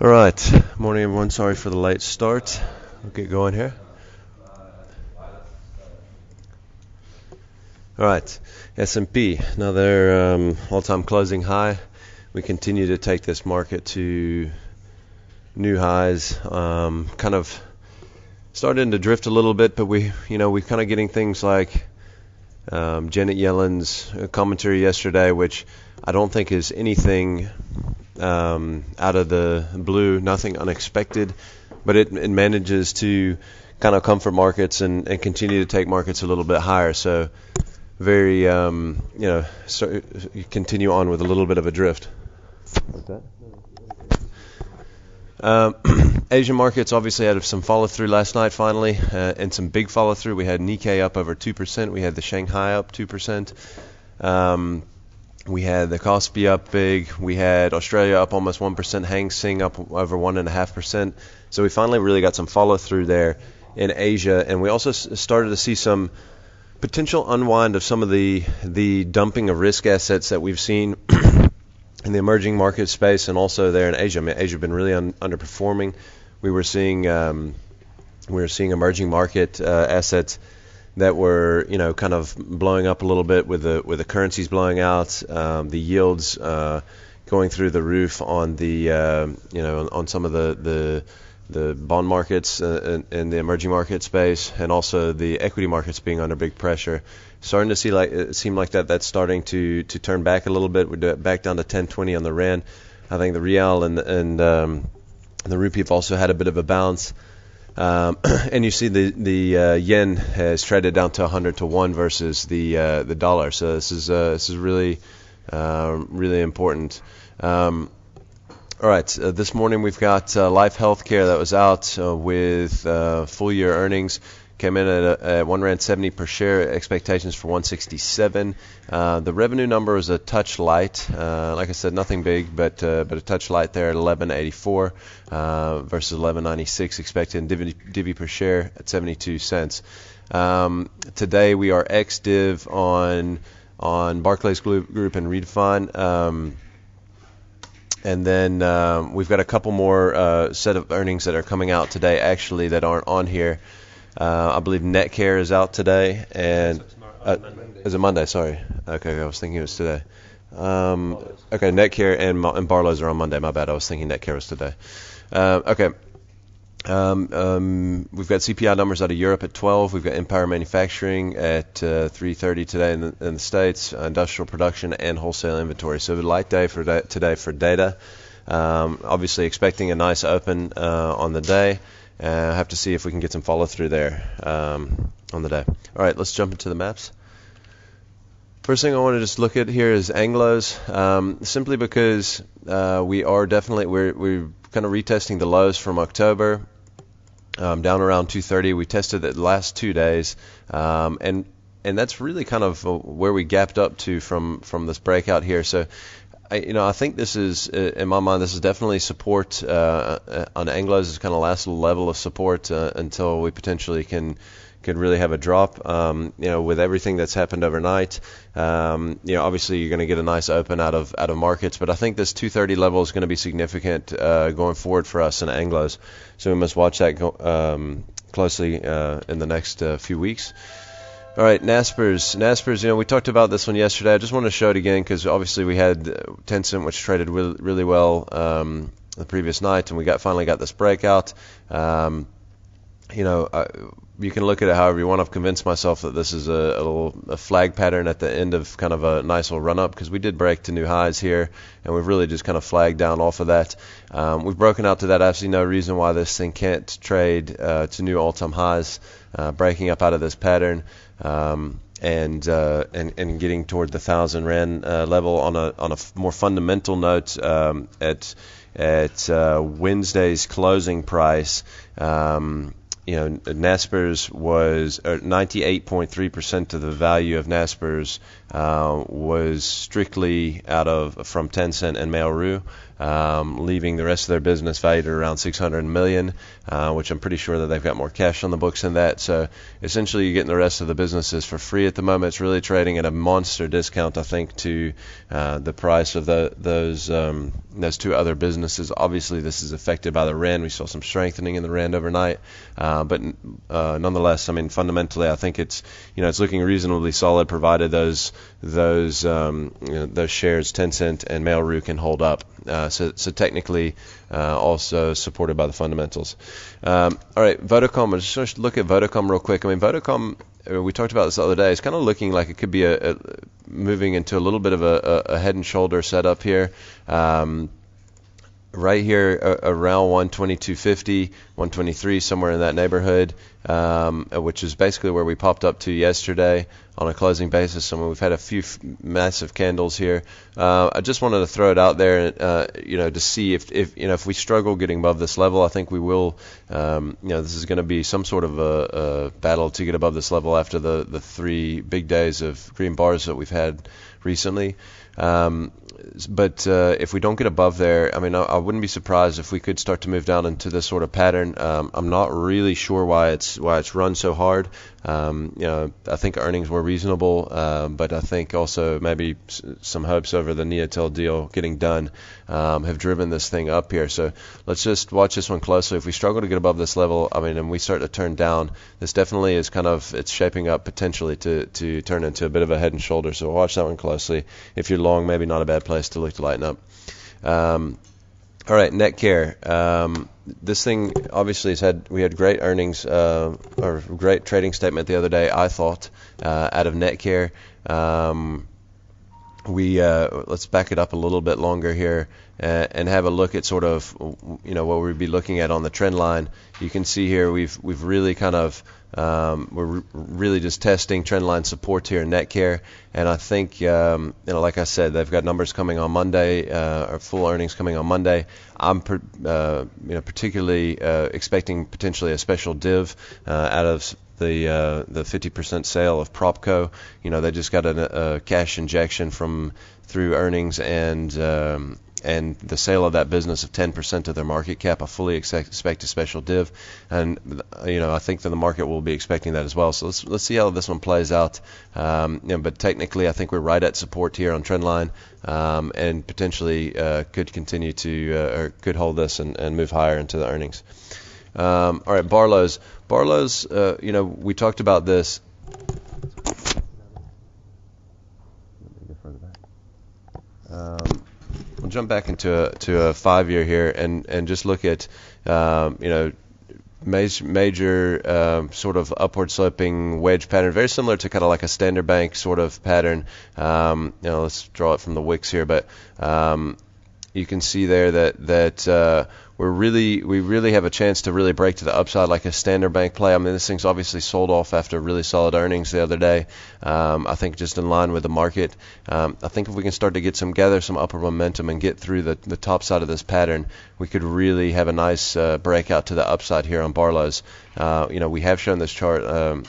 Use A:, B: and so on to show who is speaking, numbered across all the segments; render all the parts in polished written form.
A: All right. Morning, everyone. Sorry for the late start. We'll get going here. All right. S&P. Another all-time closing high. We continue to take this market to new highs. Kind of starting to drift a little bit, but we're kind of getting things like Janet Yellen's commentary yesterday, which I don't think is anything out of the blue, nothing unexpected, but it manages to kind of comfort markets and continue to take markets a little bit higher. So very, so you continue on with a little bit of a drift. Like that. Asian markets obviously had some follow-through last night finally, and some big follow-through. We had Nikkei up over 2%. We had the Shanghai up 2%. We had the Kospi up big. We had Australia up almost 1%. Hang Seng up over 1.5%. So we finally really got some follow-through there in Asia, and we also started to see some potential unwind of some of the dumping of risk assets that we've seen in the emerging market space, and also there in Asia. I mean, Asia has been really underperforming. We were seeing emerging market assets that were kind of blowing up a little bit with the currencies blowing out, the yields going through the roof on the on some of the bond markets in the emerging market space, and also the equity markets being under big pressure. Starting to see it seemed like that's starting to turn back a little bit. We're back down to 10.20 on the rand. I think the real and the rupee have also had a bit of a bounce. And you see the yen has traded down to 100 to 1 versus the dollar. So this is really important. All right, this morning we've got Life Healthcare that was out with full year earnings. Came in at 1 Rand 70 per share. Expectations for 167. The revenue number was a touch light. Like I said, nothing big, but a touch light there at 11.84 versus 11.96 expected. Divi per share at 72 cents. Today we are ex-div on Barclays Group and Redefine. And then we've got a couple more set of earnings that are coming out today, actually, that aren't on here. I believe Netcare is out today, and is it Monday? Sorry. Okay, I was thinking it was today. Okay, Netcare and Barlow's are on Monday. My bad. I was thinking Netcare was today. Okay. We've got CPI numbers out of Europe at 12. We've got Empire Manufacturing at 3:30 today in the States. Industrial production and wholesale inventory. So a light day today for data. Obviously expecting a nice open on the day. I have to see if we can get some follow through there on the day. All right, let's jump into the maps. First thing I want to just look at here is Anglos, simply because we're kind of retesting the lows from October, down around 230. We tested it the last 2 days, and that's really kind of where we gapped up to from this breakout here. So I think this is, in my mind, this is definitely support on Anglos. It's kind of last level of support until we potentially could really have a drop. With everything that's happened overnight, obviously you're going to get a nice open out of markets, but I think this 230 level is going to be significant going forward for us in Anglos. So we must watch that closely in the next few weeks. All right, Naspers, we talked about this one yesterday. I just want to show it again because obviously we had Tencent, which traded really well the previous night, and we finally got this breakout. You can look at it however you want. I've convinced myself that this is a flag pattern at the end of kind of a nice little run-up, because we did break to new highs here, and we've really just kind of flagged down off of that. We've broken out to that. Absolutely no reason why this thing can't trade to new all-time highs, breaking up out of this pattern. And getting toward the 1,000 Rand level on a more fundamental note at Wednesday's closing price. Naspers was 98.3% of the value of Naspers was strictly from Tencent and Mail.ru, leaving the rest of their business valued at around 600 million, which I'm pretty sure that they've got more cash on the books than that. So essentially, you're getting the rest of the businesses for free at the moment. It's really trading at a monster discount, I think, to the price of those two other businesses. Obviously, this is affected by the rand. We saw some strengthening in the rand overnight, but nonetheless, I mean, fundamentally, I think it's looking reasonably solid, provided those shares, Tencent and Mail.ru, can hold up. So technically, also supported by the fundamentals. All right, Vodacom. I'm just going to look at Vodacom real quick. I mean, Vodacom, we talked about this the other day. It's kind of looking like it could be moving into a little bit of a head and shoulder setup here. Right here around 122.50, 123, somewhere in that neighborhood, which is basically where we popped up to yesterday on a closing basis. So we've had a few massive candles here. I just wanted to throw it out there, to see if we struggle getting above this level. I think we will. This is going to be some sort of a battle to get above this level after the 3 big days of green bars that we've had recently. But if we don't get above there, I mean, I wouldn't be surprised if we could start to move down into this sort of pattern. I'm not really sure why it's run so hard. I think earnings were reasonable, but I think also maybe some hopes over the Neotel deal getting done have driven this thing up here. So let's just watch this one closely. If we struggle to get above this level, I mean, and we start to turn down, this definitely is it's shaping up potentially to turn into a bit of a head and shoulder. So watch that one closely. If you're long, maybe not a bad place to look to lighten up. All right, Netcare. This thing obviously we had great earnings or great trading statement the other day, I thought, out of Netcare. Let's back it up a little bit longer here and have a look at sort of what we'd be looking at on the trend line. You can see here we've really kind of we're really just testing trend line support here in Netcare, and I think like I said, they've got numbers coming on Monday, or full earnings coming on Monday. I'm particularly expecting potentially a special div out of the 50% sale of Propco. They just got a cash injection through earnings and the sale of that business of 10% of their market cap. I fully expect a special div, and I think that the market will be expecting that as well. So let's see how this one plays out. But technically, I think we're right at support here on trend line, and potentially could continue or could hold this and move higher into the earnings. All right, Barlow's. We talked about this. We'll jump back into a 5-year here and just look at major sort of upward sloping wedge pattern, very similar to kind of like a standard bank sort of pattern. Let's draw it from the wicks here, but you can see there that we really have a chance to really break to the upside like a standard bank play. I mean, this thing's obviously sold off after really solid earnings the other day. I think just in line with the market. I think if we can gather some upward momentum and get through the top side of this pattern, we could really have a nice breakout to the upside here on Barlow's. We have shown this chart, or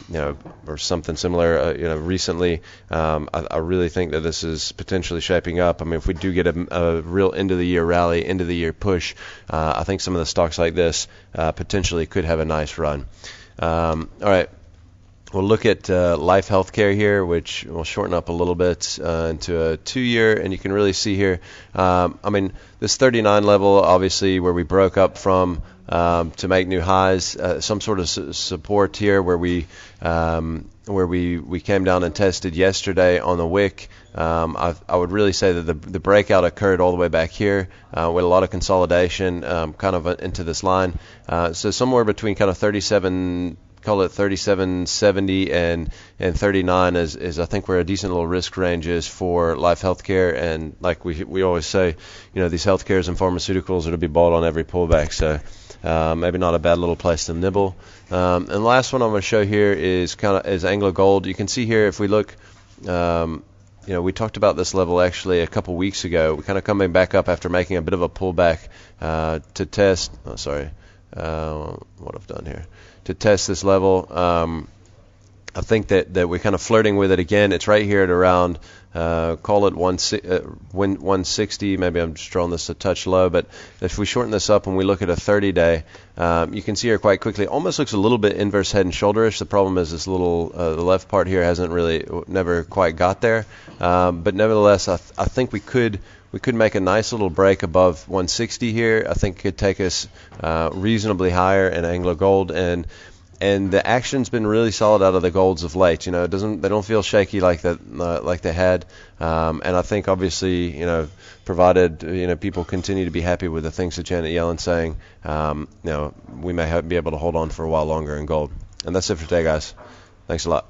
A: something similar, recently. I really think that this is potentially shaping up. I mean, if we do get a real end of the year rally, end of the year push, I think some of the stocks like this potentially could have a nice run. All right. We'll look at Life Healthcare here, which will shorten up a little bit into a 2-year, and you can really see here, this 39 level, obviously, where we broke up from to make new highs, some sort of support here where we came down and tested yesterday on the wick. I would really say that the breakout occurred all the way back here with a lot of consolidation kind of into this line. So somewhere between kind of 37.70 and 39 is I think where a decent little risk range is for Life Healthcare, and like we always say, these healthcares and pharmaceuticals are to be bought on every pullback. So maybe not a bad little place to nibble. And the last one I'm going to show here is Anglo Gold. You can see here if we look, we talked about this level actually a couple weeks ago. We're kind of coming back up after making a bit of a pullback to test. What I've done here to test this level. I think that we're kind of flirting with it again. It's right here at around, call it 160. Maybe I'm just drawing this a touch low, but if we shorten this up and we look at a 30-day, you can see here quite quickly, almost looks a little bit inverse head and shoulderish. The problem is this little, the left part here hasn't really, never quite got there. But nevertheless, I think we could make a nice little break above 160 here. I think it could take us reasonably higher in Anglo Gold, and the action's been really solid out of the golds of late. They don't feel shaky like that, like they had. And I think obviously, provided people continue to be happy with the things that Janet Yellen's saying, we may be able to hold on for a while longer in gold. And that's it for today, guys. Thanks a lot.